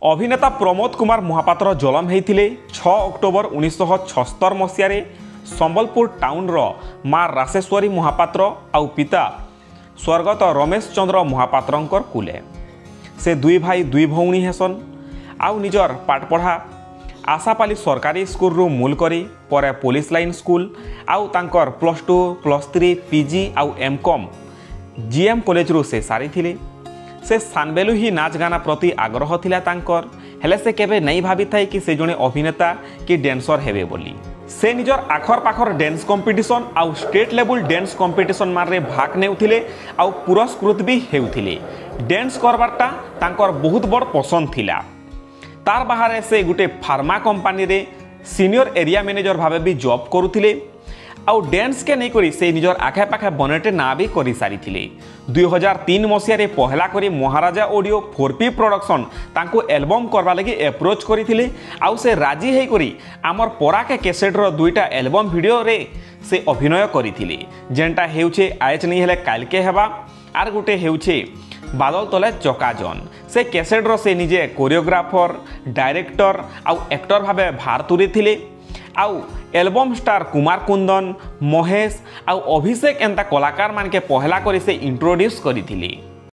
अभिनेता प्रमोद कुमार महापात्र जलम होते 6 अक्टोबर 1976 मसीह संबलपुर टाउन माँ राशेश्वरी महापात्र आउ पिता स्वर्गत रमेश चंद्र महापात्र कुले से दुई भाई दुई भौणी हेसन आउ निजर पाठपढ़ा आशापाली सरकारी स्कूल रु मूल करी परे पुलिस लाइन स्कूल आउ तांकर +2 +3 पीजी आउ एमकॉम जीएम कॉलेज रु से सारी थिले। से सानबेलु ही नाच गाना प्रति आग्रह थिला तांकर हेले से केबे नहीं भाभी थाए कि से जने अभिनेता कि डांसर हेबे बोली। से निजर आखर पाखर डांस कंपटीशन आउ स्टेट लेवल डांस कंपटीशन मारे भाग नेउथिले आउ पुरस्कृत भी हेउथिले। डांस करबारटा तांकर बहुत बड़ पसंद थिला। तार बाहर से गोटे फार्मा कंपनी रे सीनियर एरिया मैनेजर भावे भी जॉब करुथिले आउ डांस के नहीं करी से निजर आखे पाखे बनेटे ना भी करी सारी थिले। 2003 मसीह रे पहला करी महाराजा ऑडियो 4P प्रोडक्शन तांको एल्बम करबा लगी अप्रोच करिथिले आउ से राजी हे करी आमर पराके कैसेट रो दुईटा एल्बम वीडियो रे से अभिनय करिथिले जेनटा हेउछे आयच नहीं हेले काल के हेबा आर गुटे हेउछे बादल तले चकाजन। से कैसेट रो से निजे कोरियोग्राफर डायरेक्टर आउ एक्टर भावे भार तुरी थिले आउ एल्बम स्टार कुमार कुंदन महेश आउ अभिषेक एंता कलाकार मान के पहला करी से इंट्रोड्यूस करी थिले।